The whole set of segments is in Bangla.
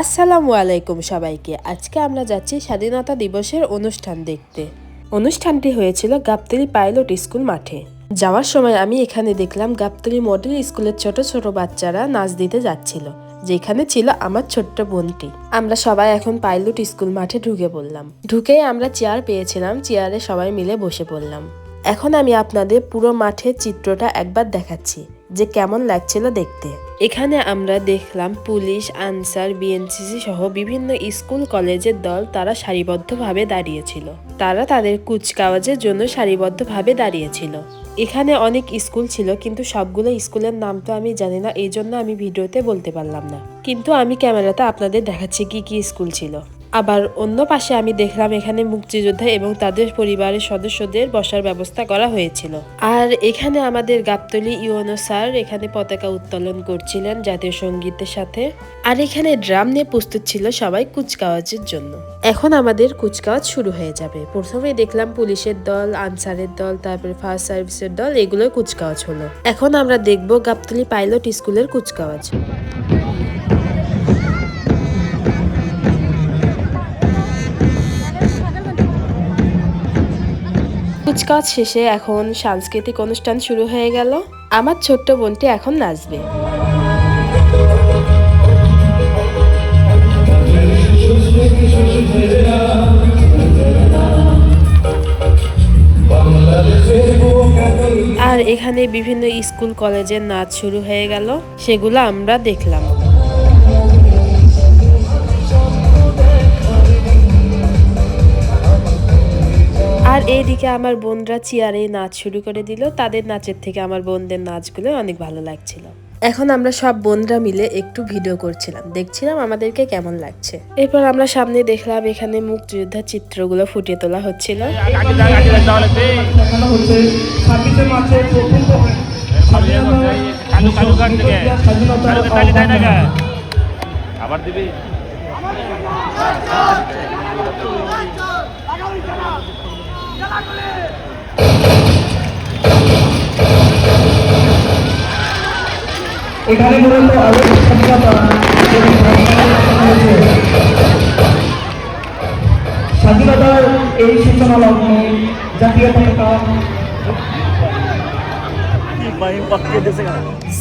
আসসালামু আলাইকুম সবাইকে। আজকে আমরা যাচ্ছি স্বাধীনতা দিবসের অনুষ্ঠান দেখতে। অনুষ্ঠানটি হয়েছিল গাবতলী পাইলট স্কুল মাঠে। যাওয়ার সময় আমি এখানে দেখলাম গাবতলী মডেল স্কুলের ছোট ছোট বাচ্চারা নাচ দিতে যাচ্ছিল, যেখানে ছিল আমার ছোট্ট বোনটি। আমরা সবাই এখন পাইলট স্কুল মাঠে ঢুকে পড়লাম। ঢুকেই আমরা চেয়ার পেয়েছিলাম, চেয়ারে সবাই মিলে বসে পড়লাম। এখন আমি আপনাদের পুরো মাঠের চিত্রটা একবার দেখাচ্ছি যে কেমন লাগছিল দেখতে। এখানে আমরা দেখলাম পুলিশ, আনসার, বিএনসিসি সহ বিভিন্ন স্কুল কলেজের দল তারা সারিবদ্ধভাবে দাঁড়িয়েছিল। তারা তাদের কুচকাওয়াজের জন্য সারিবদ্ধভাবে দাঁড়িয়েছিল। এখানে অনেক স্কুল ছিল, কিন্তু সবগুলো স্কুলের নাম তো আমি জানি না, এই জন্য আমি ভিডিওতে বলতে পারলাম না। কিন্তু আমি ক্যামেরাতে আপনাদের দেখাচ্ছি কি কি স্কুল ছিল। আবার অন্য পাশে আমি দেখলাম এখানে মুক্তিযোদ্ধা এবং তাদের পরিবারের সদস্যদের বসার ব্যবস্থা করা হয়েছিল। আর এখানে আমাদের গাবতলী ইউএনও স্যার এখানে পতাকা উত্তোলন করছিলেন জাতীয় সঙ্গীতের সাথে। আর এখানে ড্রাম নিয়ে প্রস্তুত ছিল সবাই কুচকাওয়াজের জন্য। এখন আমাদের কুচকাওয়াজ শুরু হয়ে যাবে। প্রথমে দেখলাম পুলিশের দল, আনসারের দল, তারপরে ফায়ার সার্ভিসের দল, এগুলোর কুচকাওয়াজ হলো। এখন আমরা দেখব গাবতলী পাইলট স্কুলের কুচকাওয়াজ। কুচকাওয়াজ শেষে এখন সাংস্কৃতিক অনুষ্ঠান শুরু হয়ে গেল। আমার ছোট্ট বোনটি এখন নাচবে। আর এখানে বিভিন্ন স্কুল কলেজের নাচ শুরু হয়ে গেল, সেগুলো আমরা দেখলাম। আর এইদিকে আমার বোনরা চেয়ারে নাচ শুরু করে দিল। তাদের নাচের থেকে আমার বোনদের নাচগুলো অনেক ভালো লাগছিল। এখন আমরা সব বোনরা মিলে একটু ভিডিও করছিলাম, দেখছিলাম আমাদেরকে কেমন লাগছে। এরপর আমরা সামনে দেখলাম এখানে মুক্তিযোদ্ধার চিত্রগুলো ফুটিয়ে তোলা হচ্ছিল। আবার দিবি এখানে মূলত স্বাধীনতার এই সূচনা লগ্নে জাতীয় পতাকা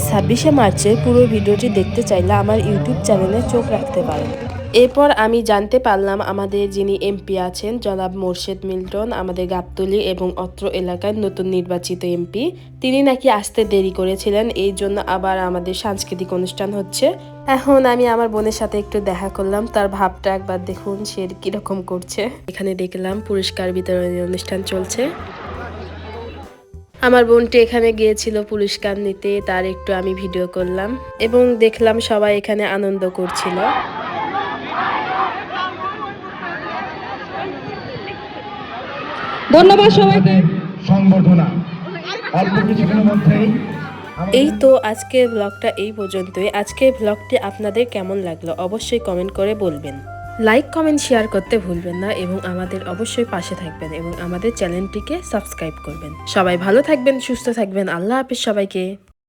26শে মার্চের পুরো ভিডিওটি দেখতে চাইলে আমার ইউটিউব চ্যানেলে চোখ রাখতে পারেন। এরপর আমি জানতে পারলাম আমাদের যিনি এমপি আছেন জনাব মোর্শেদ মিল্টন, আমাদের গাবতলী এবং অত্র এলাকার নতুন নির্বাচিত এমপি, তিনি নাকি আসতে দেরি করেছিলেন, এই জন্য আবার আমাদের সাংস্কৃতিক অনুষ্ঠান হচ্ছে। এখন আমি আমার বোনের সাথে একটু দেখা করলাম, তার ভাবটা একবার দেখুন সে কিরকম করছে। এখানে দেখলাম পুরস্কার বিতরণী অনুষ্ঠান চলছে। আমার বোনটি এখানে গিয়েছিল পুরস্কার নিতে, তার একটু আমি ভিডিও করলাম এবং দেখলাম সবাই এখানে আনন্দ করছিল। ধন্যবাদ সবাইকে। সংবর্ধনা অল্প কিছুক্ষণের মধ্যেই। এই তো আজকের ব্লগটা এই পর্যন্তই। আজকের ব্লগটি আপনাদের কেমন লাগলো অবশ্যই কমেন্ট করে বলবেন। লাইক, কমেন্ট, শেয়ার করতে ভুলবেন না এবং আমাদের অবশ্যই পাশে থাকবেন এবং আমাদের চ্যানেলটিকে সাবস্ক্রাইব করবেন। সবাই ভালো থাকবেন, সুস্থ থাকবেন। আল্লাহ হাফেজ সবাইকে।